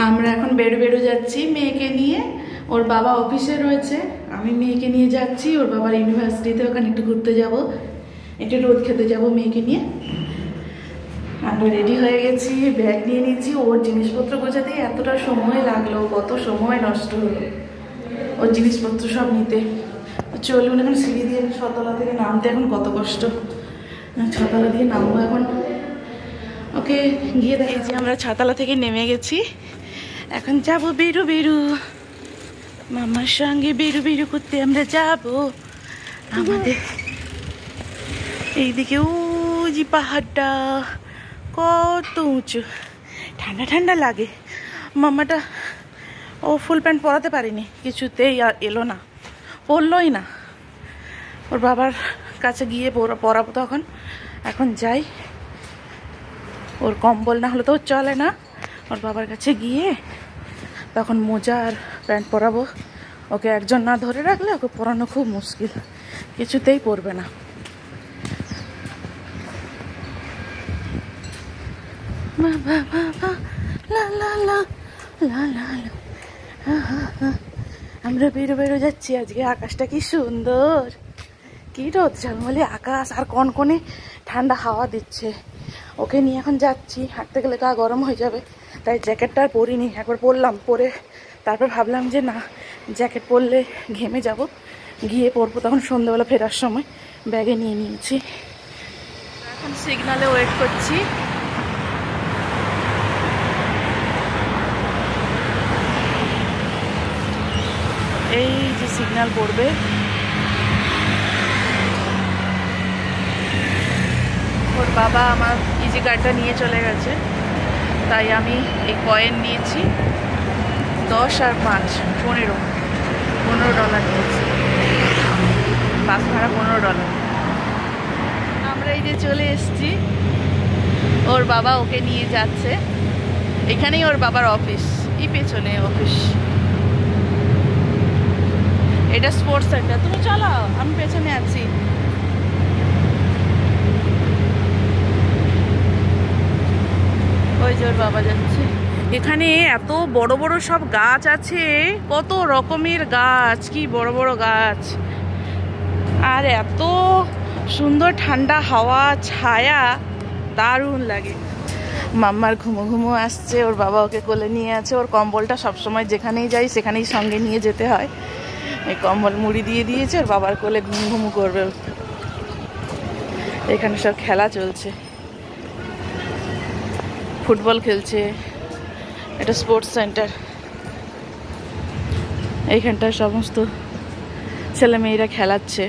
আমরা এখন বেরো যাচ্ছি মেয়েকে নিয়ে। ওর বাবা অফিসে রয়েছে, আমি মেয়েকে নিয়ে যাচ্ছি ওর বাবার ইউনিভার্সিটিতে। ওখানে একটু ঘুরতে যাব, একটু রোদ খেতে যাব মেয়েকে নিয়ে। আমরা রেডি হয়ে গেছি, ব্যাগ নিয়ে নিয়েছি। ওর জিনিসপত্র গোছাতে এতটা সময় লাগলো, কত সময় নষ্ট হলো ওর জিনিসপত্র সব নিতে। চলুন, এখন সিঁড়ি দিয়ে ছতলা থেকে নামতে এখন কত কষ্ট। ছতলা দিয়ে নামবো এখন, ওকে গিয়ে দেখেছি। আমরা ছতলা থেকে নেমে গেছি, এখন যাবো বেরু মামার সঙ্গে বেরু করতে আমরা যাব। আমাদের এইদিকে যে পাহাড়টা কত উঁচু, ঠান্ডা ঠান্ডা লাগে। মামাটা ও ফুল প্যান্ট পরাতে পারিনি, কিছুতেই আর এলো না, পরলই না। ওর বাবার কাছে গিয়ে পরাবো তখন। এখন যাই, ওর কম্বল না হলে তো চলে না। ওর বাবার কাছে গিয়ে তখন মোজা আর প্যান্ট পরাবো। ওকে একজন না ধরে রাখলে ওকে পরানো খুব মুশকিল, কিছুতেই পরবে না। আমরা বেরো যাচ্ছি। আজকে আকাশটা কি সুন্দর, কি রোদ ঝলমলে আকাশ, আর কনকনে ঠান্ডা হাওয়া দিচ্ছে। ওকে নিয়ে এখন যাচ্ছি, হাঁটতে গেলে গা গরম হয়ে যাবে, তাই জ্যাকেটটা আর পরিনি। একবার পরলাম, পরে তারপর ভাবলাম যে না, জ্যাকেট পরলে ঘেমে যাব, গিয়ে পরবো তখন সন্ধ্যাবেলা ফেরার সময়। ব্যাগে নিয়ে নিয়েছি। এখন সিগনালে ওয়েট করছি। এই যে সিগন্যাল পড়বে, ওর বাবা আমার ইজি কার্ডটা নিয়ে চলে গেছে, তাই আমি এই কয়েন নিয়েছি। 10 আর 5 $15 নিয়েছি। বাস ভাড়া $15। আমরা এই যে চলে এসেছি, ওর বাবা ওকে নিয়ে যাচ্ছে। এখানেই ওর বাবার অফিস, এই পেছনে অফিস। এটা স্পোর্টস সেন্টার। তুমি চলো, আমি পেছনে আছি। ওই যে ওর বাবা যাচ্ছে। এখানে এত বড় বড় সব গাছ আছে, কত রকমের গাছ, কি বড় বড় গাছ, আর এত সুন্দর ঠান্ডা হাওয়া, ছায়া, দারুণ লাগে। মাম্মার ঘুমো আসছে, ওর বাবা ওকে কোলে নিয়ে আছে। ওর কম্বলটা সবসময় যেখানেই যাই সেখানেই সঙ্গে নিয়ে যেতে হয়। এই কম্বল মুড়ি দিয়ে দিয়েছে, ওর বাবার কোলে ঘুমু করবে। এখানে সব খেলা চলছে, ফুটবল খেলছে। এটা স্পোর্টস সেন্টার। এইখানটায় সমস্ত ছেলে মেয়েরা খেলাচ্ছে।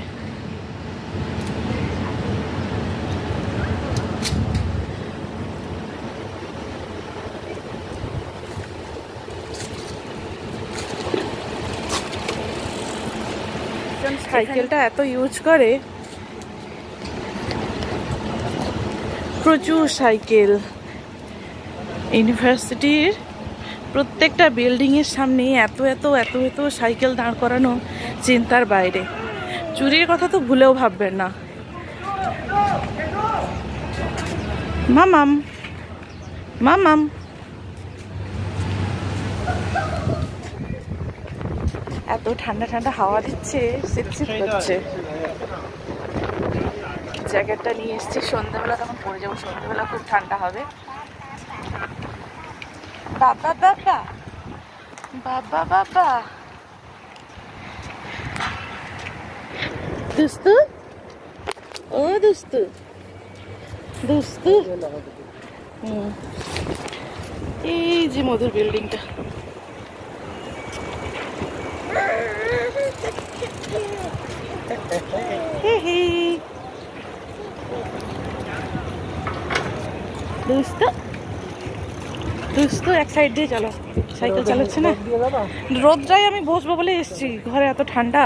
সাইকেলটা এত ইউজ করে, প্রচুর সাইকেল। ইউনিভার্সিটির প্রত্যেকটা বিল্ডিংয়ের সামনে এত এত এত এত সাইকেল দাঁড় করানো চিন্তার বাইরে। চুরির কথা তো ভুলেও ভাববেন না। মামাম মামাম, এত ঠান্ডা ঠান্ডা হাওয়া দিচ্ছে, শীত করছে। জ্যাকেটটা নিয়ে এসেছি, সন্ধ্যাবেলা তখন পরে যাবো। সন্ধ্যাবেলা খুব ঠান্ডা হবে। বাবা বাবা বাবা বাবা, দুস্তু, ও দুস্তু দুস্তু। এই যে মধুর বিল্ডিংটা, দুস্তু দুস্তু, এক সাইড দিয়ে চলো। সাইকেল চালাচ্ছে না, রোদটাই আমি বসবো বলে এসছি। ঘরে এত ঠান্ডা।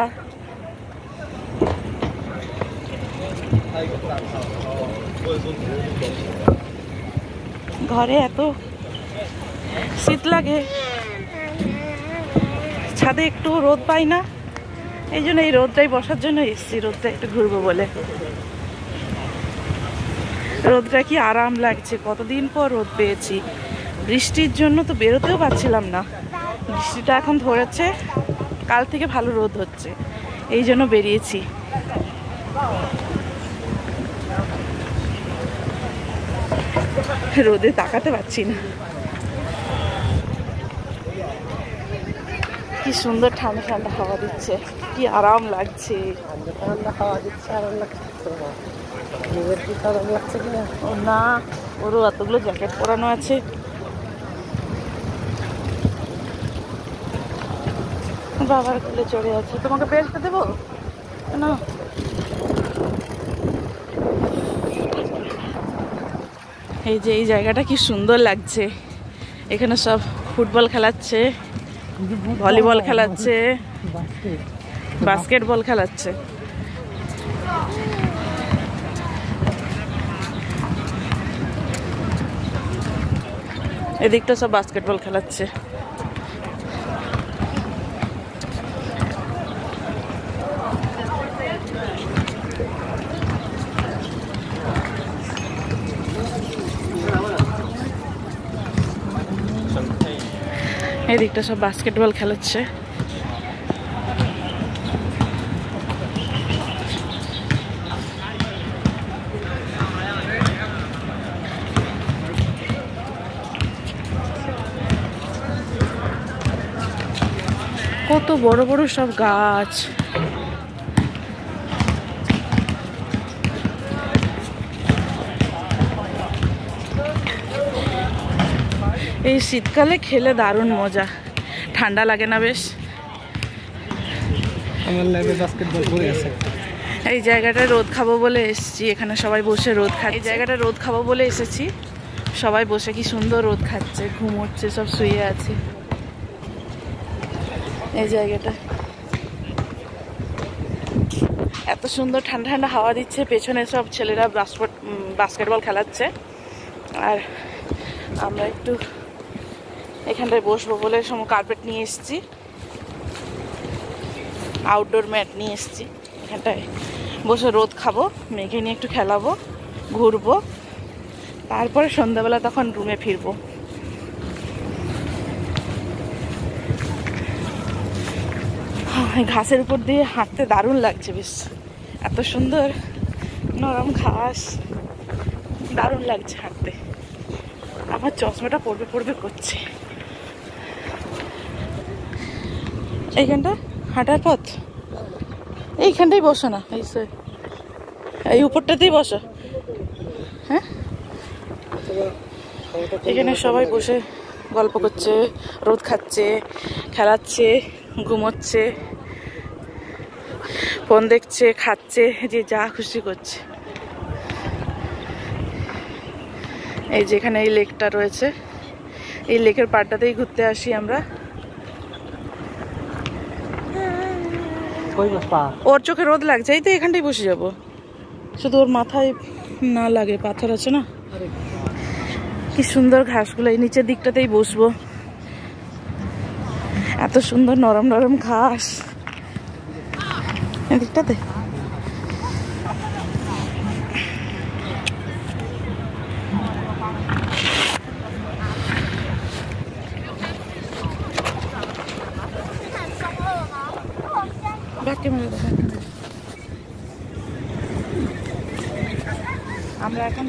ঘরে এত শীত লাগে, ছাদে একটু রোদ পাই না, এই জন্য এই রোদটাই বসার জন্য এসছি। রোদটা একটু ঘুরবো বলে। রোদটা কি আরাম লাগছে, কতদিন পর রোদ পেয়েছি। বৃষ্টির জন্য তো বেরোতেও পারছিলাম না। বৃষ্টিটা এখন ধরেছে, কাল থেকে ভালো রোদ হচ্ছে, এই জন্য বেরিয়েছি। রোদে তাকাতে পারছি না। কি সুন্দর ঠান্ডা ঠান্ডা হাওয়া দিচ্ছে, কি আরাম লাগছে। ঠান্ডা হাওয়া দিচ্ছে, আরাম লাগছে। নিজের কি আরাম লাগছে কিনা? ও না, ওরও এতগুলো জ্যাকেট পরানো আছে। বাবার কোলে চড়ে আছে। তোমাকে বেল্টটা দেবো না? এই যে এই জায়গাটা কি সুন্দর লাগছে। এখানে সব ফুটবল খেলাচ্ছে, ভলিবল খেলাচ্ছে, বাস্কেটবল খেলাচ্ছে। এদিকটা সব বাস্কেটবল খেলাচ্ছে। এদিকটা সব বাস্কেটবল খেলাচ্ছে। কত বড় বড় সব গাছ। এই শীতকালে খেলে দারুণ মজা, ঠান্ডা লাগে না বেশ? আমার লাগে বাস্কেটবল পড়ে আছে। এই জায়গাটায় রোদ খাবো বলে এসেছি, এখানে সবাই বসে রোদ খায়। এই জায়গাটা রোদ খাবো বলে এসেছি, সবাই বসে কি সুন্দর রোদ খাচ্ছে, ঘুমোচ্ছে, সব শুয়ে আছে এই জায়গাটা। এত সুন্দর ঠান্ডা ঠান্ডা হাওয়া দিচ্ছে, পেছনে সব ছেলেরা বাস্কেটবল খেলাচ্ছে। আর আমরা একটু এখানটায় বসবো বলে সব কার্পেট নিয়ে এসেছি, আউটডোর ম্যাট নিয়ে এসেছি। এখানটায় বসে রোদ খাবো, মেঘে নিয়ে একটু খেলাবো, ঘুরবো, তারপরে সন্ধ্যাবেলা তখন রুমে ফিরবো। ঘাসের উপর দিয়ে হাঁটতে দারুণ লাগছে বেশ, এত সুন্দর নরম ঘাস, দারুণ লাগছে হাঁটতে। আমার চশমাটা পড়বে পড়বে করছে। এইখানটা হাঁটার পথ, এইখানটাই বসো না, এই উপরটাতেই বসো। হ্যাঁ, এখানে সবাই বসে গল্প করছে, রোদ খাচ্ছে, খেলাচ্ছে, ঘুমোচ্ছে, ফোন দেখছে, খাচ্ছে, যে যা খুশি করছে। এই যেখানে এই লেকটা রয়েছে, এই লেকের পাড়টাতেই ঘুরতে আসি আমরা। ওর চোখে রোদ লাগছে, এই তো এখানটাই বসে যাব, শুধু ওর মাথায় না লাগে, পাথর আছে না। কি সুন্দর ঘাসগুলো, এই নিচের দিকটাতেই বসবো, এত সুন্দর নরম নরম ঘাস এদিকটাতে। আমরা এখন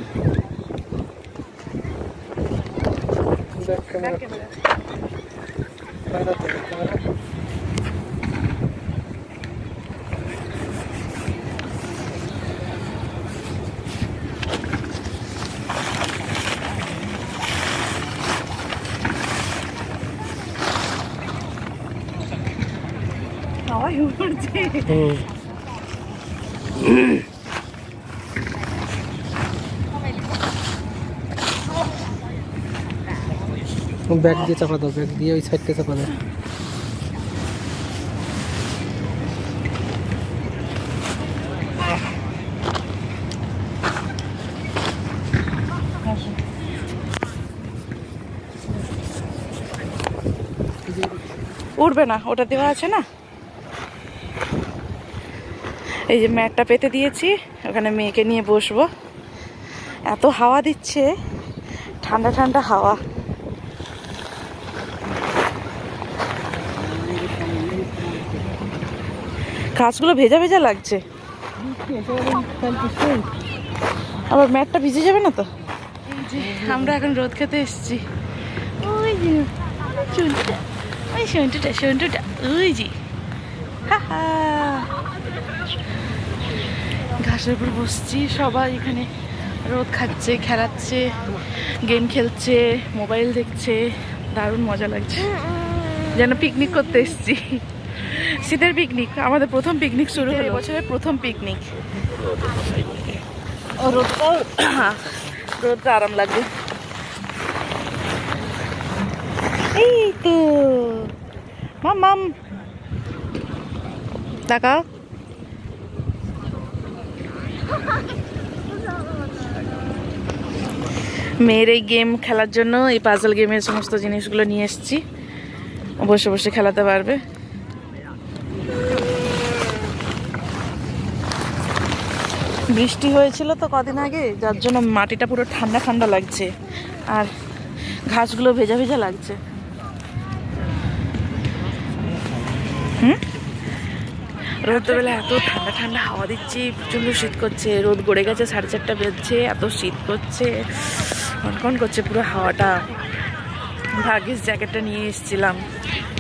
ব্যাগ দিয়ে চাপা দাও, ব্যাগ দিয়ে ওই সাইডটা চাপা দাও। উঠবে না, ওটা দেওয়া আছে না। এই যে ম্যাটটা পেতে দিয়েছি, ওখানে মেয়েকে নিয়ে বসবো। এত হাওয়া দিচ্ছে, ঠান্ডা ঠান্ডা হাওয়া, গাছগুলো ভেজা ভেজা লাগছে, আবার ম্যাটটা ভিজে যাবে না তো। এই যে আমরা এখন রোদ খেতে এসেছি। ওই যে সন্টুটা, ওই সন্টুটা, সন্টুটা ওই যে ঘাসের উপর বসছি, সবাই এখানে রোদ খাচ্ছে, খেলাচ্ছে, গেম খেলছে, মোবাইল দেখছে, দারুণ মজা লাগছে, যেন পিকনিক করতে এসেছি। শীতের পিকনিক, আমাদের প্রথম পিকনিক শুরু হলো, বছরের প্রথম পিকনিক। রোদটা আরাম লাগবে। এই তো মাম তাকাও। মেয়ের এই গেম খেলার জন্য এই পাজল গেমের সমস্ত জিনিসগুলো নিয়ে এসেছি, বসে বসে খেলাতে পারবে। বৃষ্টি হয়েছিল তো কদিন আগে, যার জন্য মাটিটা পুরো ঠান্ডা ঠান্ডা লাগছে আর ঘাসগুলো ভেজা ভেজা লাগছে। রোদ্রবেলা এত ঠান্ডা ঠান্ডা হাওয়া দিচ্ছে, প্রচন্ড শীত করছে। রোদ গড়ে গেছে, 4:30 বেজছে, এত শীত করছে, কনকন করছে পুরো হাওয়াটা। ভাগ্যিস জ্যাকেটটা নিয়ে এসেছিলাম,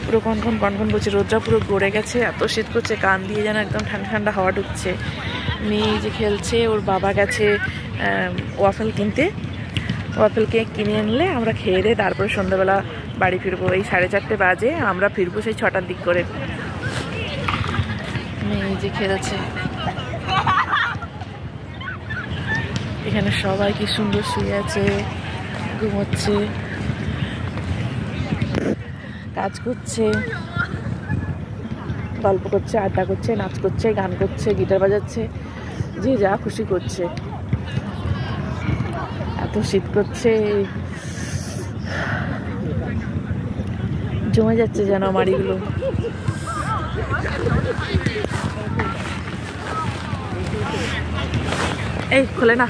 পুরো কনকন কনকন করছে, রোদটা পুরো গড়ে গেছে, এত শীত করছে, কান দিয়ে যেন একদম ঠান্ডা ঠান্ডা হাওয়া ঢুকছে। মেয়ে যে খেলছে, ওর বাবা গেছে ওয়াফেল কিনতে, ওয়াফেল কেক কিনে আনলে আমরা খেয়ে দিয়ে তারপরে সন্ধ্যাবেলা বাড়ি ফিরবো। এই 4:30 বাজে, আমরা ফিরবো সেই 6টার দিক করে। মেয়ে যে খেলেছে, এখানে সবাই কি সুন্দর শুয়ে আছে, ঘুমোচ্ছে, কাজ করছে, গল্প করছে, আড্ডা করছে, নাচ করছে, গান করছে, গিটার বাজাচ্ছে, যে যা খুশি করছে। এত শীত করছে, জমে যাচ্ছে যেন মাড়িগুলো। এই খোলে না,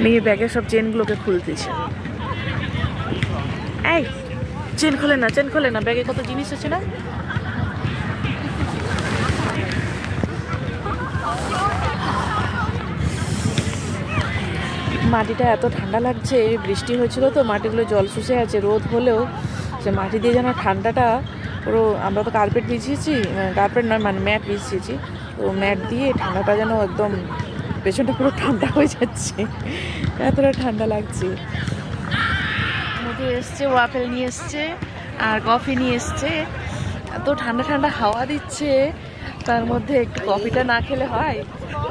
মেয়ে ব্যাগের সব চেনগুলোকে খুলতেছে। এই চেন খোলে না, চেন খোলে না, ব্যাগে কত জিনিস আছে না। মাটিটা এত ঠান্ডা লাগছে, বৃষ্টি হয়েছিল তো মাটিগুলো জল শুষে আছে। রোদ হলেও সে মাটি দিয়ে যেন ঠান্ডাটা পুরো, আমরা তো কার্পেট বিছিয়েছি, কার্পেট নয় মানে ম্যাট বিছিয়েছি, তো ম্যাট দিয়ে ঠান্ডাটা যেন একদম পেছনটা পুরো ঠান্ডা হয়ে যাচ্ছে, এতটা ঠান্ডা লাগছে। মধু এসছে, ওয়াফেল নিয়ে এসছে আর কফি নিয়ে এসছে। এত ঠান্ডা ঠান্ডা হাওয়া দিচ্ছে, তার মধ্যে একটু কফিটা না খেলে হয়?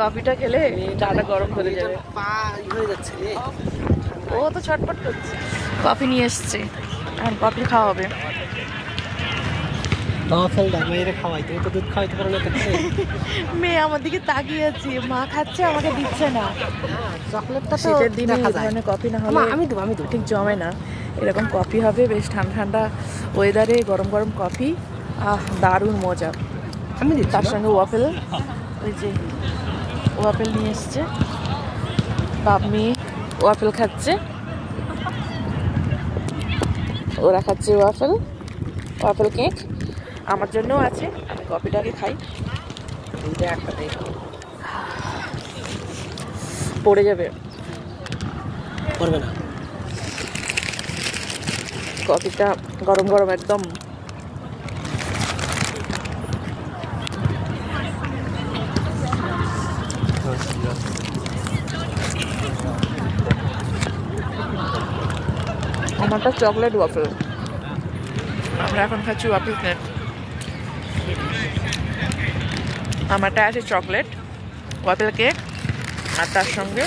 কফিটা খেলে চাটা গরম করে যাবে। ও তো ছটপট করছে। কফি নিয়ে এসছে আর কফি খাওয়া হবে। মেয়ে আমার দিকে তাকিয়ে আছে, মা খাচ্ছে আমাকে দিচ্ছে না। চকলেটটা শীতের দিনে এই ধরনের কফি না হলে আমি ঠিক জমে না। এরকম কফি হবে, বেশ ঠান্ডা ঠান্ডা ওয়েদারে গরম গরম কফি, আহ দারুণ মজা। তার সঙ্গে ওয়াফেল, ওই যে ওয়াফেল নিয়ে এসছে, বাপ মেয়ে ওয়াফেল খাচ্ছে, ওরা খাচ্ছে ওয়াফেল, ওয়াফেল কেক। আমার জন্যও আছে, আমি কফিটাকে খাই। পড়ে যাবে, পড়বে না। কফিটা গরম গরম একদম। আমারটা চকলেট ওয়াফেল, আমরা এখন খাচ্ছি ওয়াফেল কেক। আমারটা আছে চকলেট ওয়াফেল কেক আর তার সঙ্গে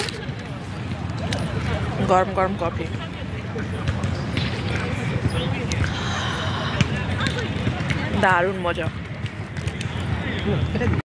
গরম গরম কফি। দারুণ মজা।